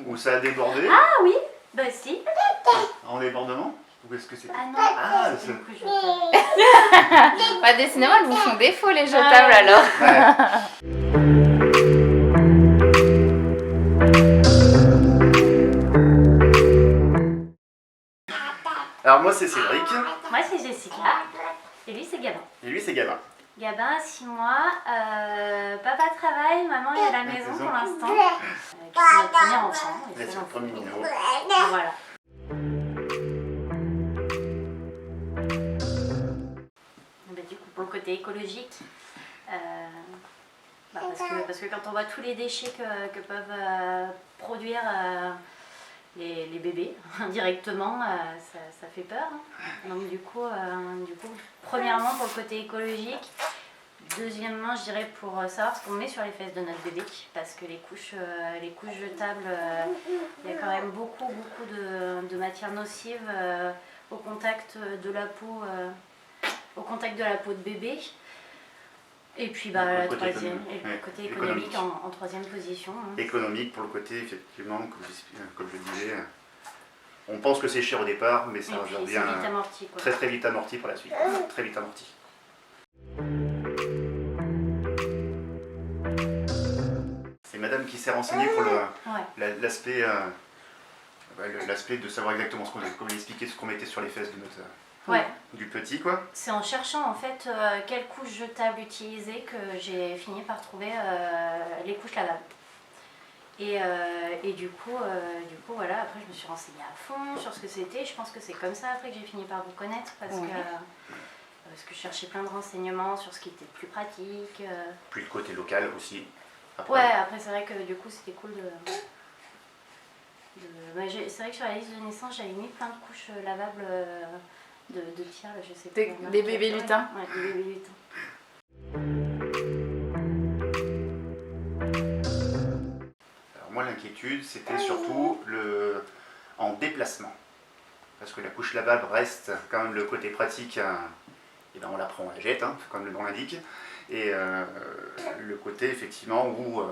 Où ça a débordé? Ah oui, bah si. En débordement? Ou est-ce que c'est... Ah non, c'est... Bah, décidément, elles vous font défaut les jetables alors. Ouais. Alors moi c'est Cédric. Moi c'est Jessica. Et lui c'est Gabin. Et lui c'est Gabin. Gabin, 6 mois. Papa travaille, maman est à la maison pour l'instant. C'est notre premier enfant. Là, c'est le premier minot. Voilà. Bah, du coup, pour le côté écologique, parce que quand on voit tous les déchets que peuvent produire les bébés indirectement, ça fait peur. Hein. Donc du coup, premièrement pour le côté écologique, deuxièmement je dirais pour savoir ce qu'on met sur les fesses de notre bébé, parce que les couches jetables, il y a quand même beaucoup de matières nocives au contact de la peau, de bébé. Et puis le côté économique en troisième position. Hein. Économique pour le côté, effectivement, comme je disais, on pense que c'est cher au départ, mais ça revient vite amorti, quoi. Très vite amorti pour la suite. Très vite amorti. C'est madame qui s'est renseignée pour l'aspect de savoir exactement ce qu'on expliquait, ce qu'on mettait sur les fesses de notre... du petit quoi. C'est en cherchant en fait quelle couche jetable utiliser que j'ai fini par trouver les couches lavables. Et du coup voilà, après je me suis renseignée à fond sur ce que c'était. Je pense que c'est comme ça après que j'ai fini par vous connaître parce que je cherchais plein de renseignements sur ce qui était plus pratique. Puis le côté local aussi. Après. Ouais, après c'est vrai que du coup c'était cool c'est vrai que sur la liste de naissance j'avais mis plein de couches lavables de tiers, je sais pas. Des bébés lutins. Ouais, des bébés lutins. Alors moi l'inquiétude c'était surtout en déplacement. Parce que la couche lavable reste quand même le côté pratique, et ben on la prend, on la jette, hein, comme le nom l'indique. Et le côté effectivement où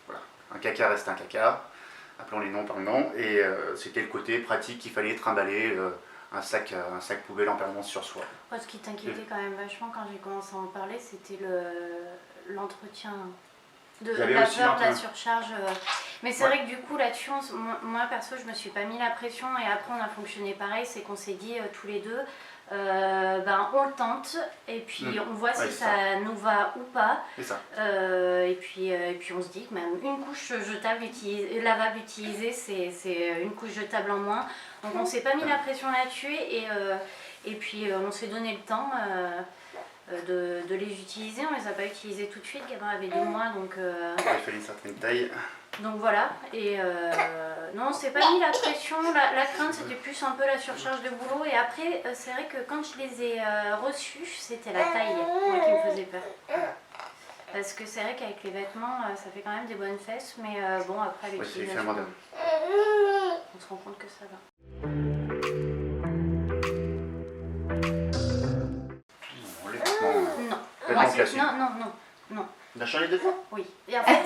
voilà, un caca reste un caca, appelons les noms par nom, et c'était le côté pratique qu'il fallait trimballer un sac poubelle en permanence sur soi. Moi, ce qui t'inquiétait quand même vachement quand j'ai commencé à en parler, c'était l'entretien de la peur de la surcharge. Mais c'est vrai que du coup là-dessus, moi perso, je me suis pas mis la pression et après on a fonctionné pareil, c'est qu'on s'est dit tous les deux, on le tente et puis on voit si ça nous va ou pas. Et puis on se dit que même une couche jetable lavable utilisée, c'est une couche jetable en moins. Donc on s'est pas mis la pression là-dessus et puis on s'est donné le temps de les utiliser. On les a pas utilisés tout de suite, Gabin avait 2 mois donc... il fallait une certaine taille. Donc voilà, et non, on s'est pas mis la pression, la crainte c'était plus un peu la surcharge de boulot et après c'est vrai que quand je les ai reçus, c'était la taille moi, qui me faisait peur. Parce que c'est vrai qu'avec les vêtements, ça fait quand même des bonnes fesses, mais bon après l'utilisation, on se rend compte que ça va. Non, les vêtements... Non. On a changé de fois? Oui. Et en fait,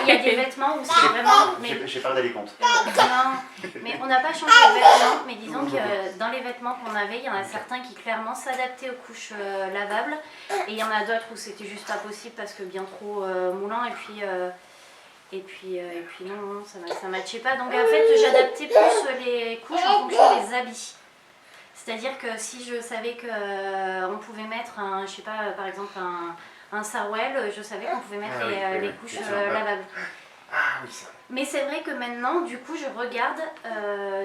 il y a des vêtements où c'est vraiment... J'ai pas d'aller compte. Non, mais on n'a pas changé de vêtements, mais disons que dans les vêtements qu'on avait, il y en a certains qui clairement s'adaptaient aux couches lavables, et il y en a d'autres où c'était juste pas possible parce que bien trop moulant, et puis non, ça matchait pas. Donc en fait, j'adaptais plus les couches en fonction des habits. C'est-à-dire que si je savais qu'on pouvait mettre je sais pas, par exemple un sarouel, je savais qu'on pouvait mettre les couches lavables. Ah oui, ça. Mais c'est vrai que maintenant, du coup, je regarde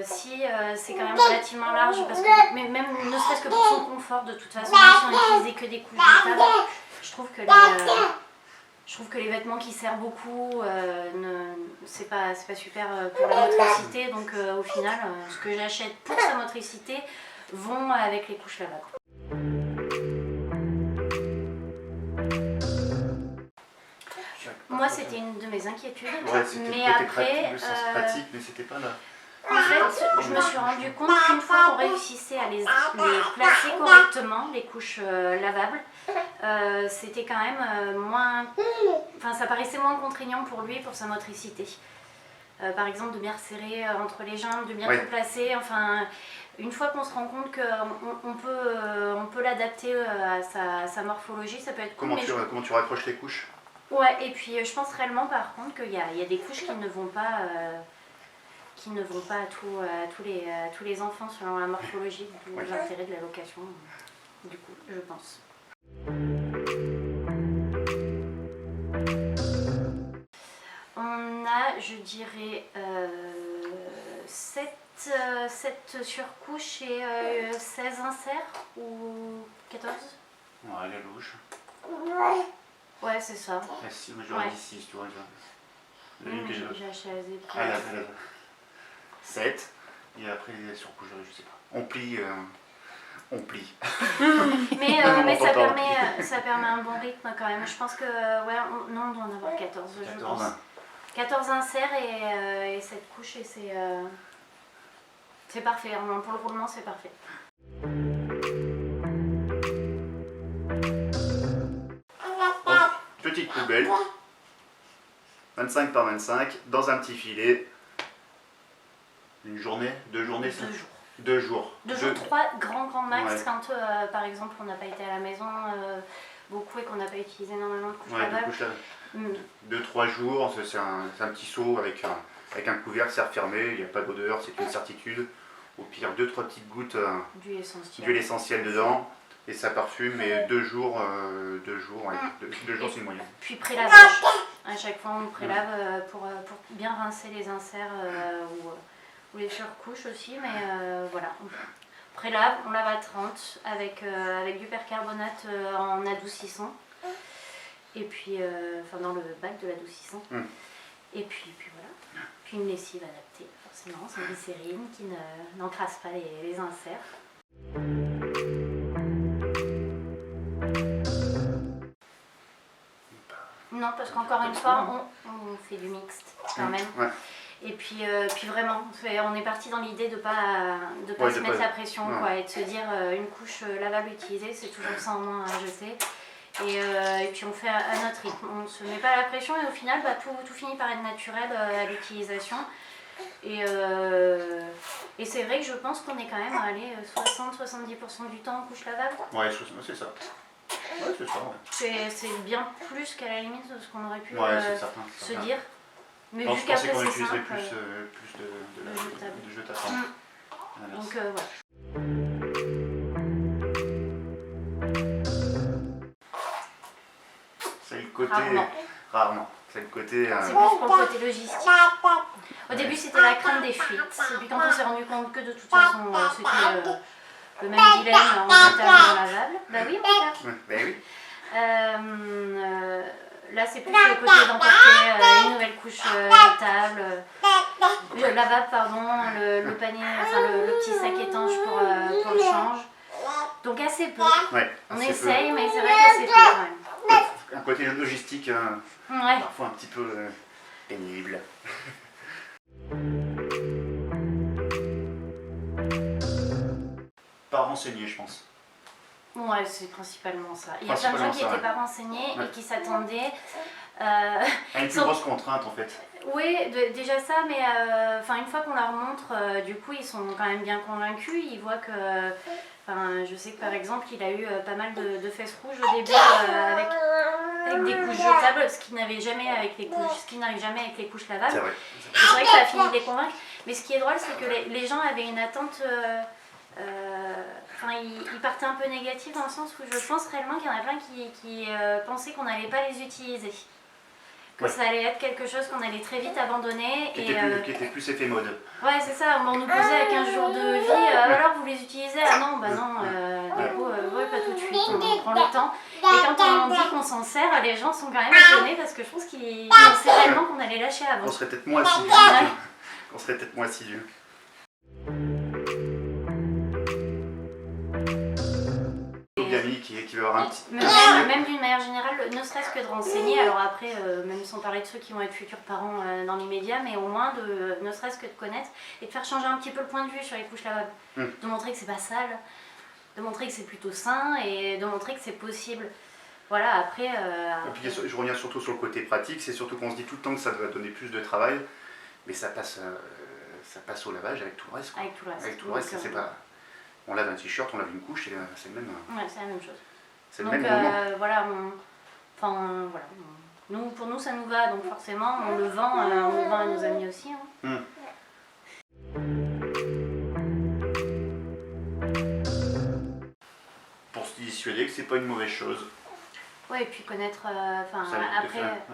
si c'est quand même relativement large, parce que même ne serait-ce que pour son confort, de toute façon, même si on n'utilisait que des couches jetables, je trouve que les vêtements qui serrent beaucoup, c'est pas super pour la motricité, donc au final, ce que j'achète pour sa motricité vont avec les couches lavables. Moi, c'était une de mes inquiétudes, mais après, pratique, mais c'était pas là. En fait, je me suis rendu compte qu'une fois qu'on réussissait à les placer correctement, les couches lavables, c'était quand même moins... Enfin, ça paraissait moins contraignant pour lui, pour sa motricité. par exemple de bien resserrer entre les jambes, de bien Ouais. tout placer. Enfin, une fois qu'on se rend compte qu'on peut l'adapter à sa morphologie, ça peut être cool. Comment tu raccroches les couches? Ouais, et puis je pense réellement par contre qu'il y a des couches qui ne vont pas à tous les enfants selon la morphologie, d'où l'intérêt de la location, du coup, je pense. On a, je dirais, 7 surcouches et 16 inserts ou 14. Ouais, la louche. Ouais, c'est ça. Ah, si, moi j'aurais dit 6, tu vois. J'ai acheté à Zebra. Ah, là. 7. Et après, les surcouches, je sais pas. On plie. Mais ça permet un bon rythme quand même. Je pense que, ouais, on doit en avoir 14, je pense. 14 inserts et 7 couches et c'est parfait. Pour le roulement, c'est parfait. Petite poubelle. 25 par 25, dans un petit filet. Une journée, 2 journées, 2 jours. 2 jours. 2 jours, 3 grand max Ouais. quand par exemple on n'a pas été à la maison beaucoup et qu'on n'a pas utilisé énormément de couches lavables. 2-3 jours, c'est un petit seau avec un couvercle, serre fermé, il n'y a pas d'odeur, c'est une certitude. Au pire, 2-3 petites gouttes d'huile essentielle dedans et ça parfume. Et 2 jours, 2 jours c'est une moyenne. Puis prélavage. À chaque fois on prélave pour bien rincer les inserts ou les surcouches aussi, mais voilà. On prélave, on lave à 30 avec du percarbonate en adoucissant. Et puis, dans le bac de l'adoucissant. Et puis voilà. Puis une lessive adaptée, forcément, sans glycérine qui n'encrasse pas les inserts. Non, parce qu'encore une fois, on fait du mixte quand même. Ouais. Et puis vraiment, on est parti dans l'idée de pas se mettre la pression quoi, et de se dire une couche lavable utilisée, c'est toujours ça en moins à jeter. Et puis on fait à notre rythme, on ne se met pas la pression et au final tout finit par être naturel à l'utilisation. Et c'est vrai que je pense qu'on est quand même allé 60-70% du temps en couche lavable. Ouais, c'est ça. Ouais, c'est ça. Ouais. C'est bien plus qu'à la limite de ce qu'on aurait pu se dire. Mais non, vu je pensais qu'après qu'on c'est utiliserait simple, plus de jetables. Donc voilà. C'est le côté... Rarement. C'est le côté... C'est plus pour le côté logistique. Au début c'était la crainte des fuites. Et puis quand on s'est rendu compte que de toute façon c'était le même dilemme en jetable et en lavable. Bah oui, mon père. Bah oui. Là c'est plus le côté d'emporter une nouvelle couche jetable, lavable pardon, le panier, le petit sac étanche pour le change. Donc assez peu. Ouais, on assez essaye peu. mais c'est vrai qu'assez peu quand même. Un côté logistique parfois un petit peu pénible. Pas renseigné, je pense. Ouais, c'est principalement ça. Il y a plein de gens qui n'étaient pas renseignés et qui s'attendaient à une plus grosse contrainte en fait. Oui, déjà ça, mais une fois qu'on leur montre, du coup ils sont quand même bien convaincus. Ils voient que, je sais que par exemple il a eu pas mal de fesses rouges au début avec des couches jetables, ce qui n'arrive jamais avec les couches lavables. C'est vrai. C'est vrai que ça a fini de les convaincre. Mais ce qui est drôle, c'est que les gens avaient une attente. Ils partaient un peu négatifs dans le sens où je pense réellement qu'il y en a plein qui pensaient qu'on n'allait pas les utiliser. Que ça allait être quelque chose qu'on allait très vite abandonner. Qui était plus effet mode. Ouais, c'est ça. On nous posait à 15 jours de vie. Alors vous les utilisez? Ah non, bah non. Du coup, pas tout de suite. On prend le temps. Et quand on dit qu'on s'en sert, les gens sont quand même étonnés parce que je pense qu'ils pensaient réellement qu'on allait lâcher avant. On serait peut-être moins assidus. On serait peut-être moins assidus. Qui va avoir un petit... Même d'une manière générale, ne serait-ce que de renseigner, alors après, même sans parler de ceux qui vont être futurs parents dans les médias, mais au moins ne serait-ce que de connaître et de faire changer un petit peu le point de vue sur les couches lavables. De montrer que c'est pas sale, de montrer que c'est plutôt sain et de montrer que c'est possible. Voilà, après... Et puis, je reviens surtout sur le côté pratique, c'est surtout qu'on se dit tout le temps que ça doit donner plus de travail. Mais ça passe au lavage avec tout le reste. Quoi. Avec tout le reste. Avec tout le reste, c'est pas... On lave un t-shirt, on lave une couche, c'est le même... Ouais, c'est la même chose. C'est le donc même moment. voilà, voilà. Pour nous ça nous va, donc forcément on le vend à nos amis aussi. Hein. Pour se dissuader que c'est pas une mauvaise chose. Ouais, et puis connaître,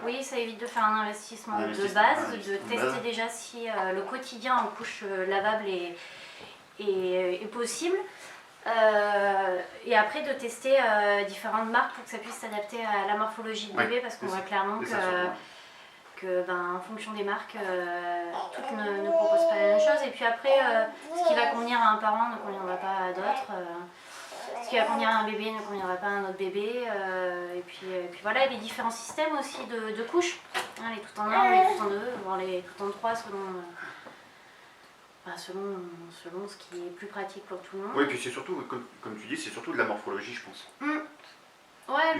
oui, ça évite de faire un investissement de investissement base, de de tester base. déjà si le quotidien en couche lavable est possible. Et après de tester différentes marques pour que ça puisse s'adapter à la morphologie du bébé, parce qu'on voit clairement que en fonction des marques, toutes ne proposent pas la même chose. Et puis après, ce qui va convenir à un parent ne conviendra pas à d'autres. Ce qui va convenir à un bébé ne conviendra pas à un autre bébé. Et puis voilà, les différents systèmes aussi de couches. Hein, les tout en 1, les tout en 2, voire les tout en 3 selon ce qui est plus pratique pour tout le monde. Oui, et puis c'est surtout, comme tu dis, c'est surtout de la morphologie, je pense. Ouais,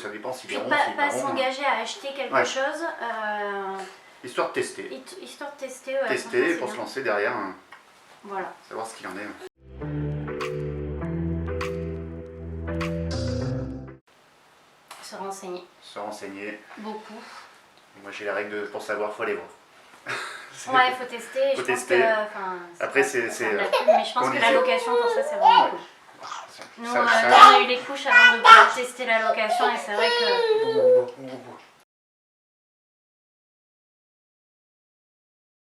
ça dépend s'il est rond, pas s'engager à acheter quelque chose. Histoire de tester. Histoire de tester, ouais. Tester pour se lancer derrière. Voilà. Savoir ce qu'il en est. Se renseigner. Se renseigner. Beaucoup. Moi j'ai la règle pour savoir, faut aller voir. Ouais, il faut tester. Faut je tester. Pense que, Après, c'est mais je pense que la location pour ça, c'est vraiment cool. Nous, ça, on a eu les couches avant de pouvoir tester la location et c'est vrai que...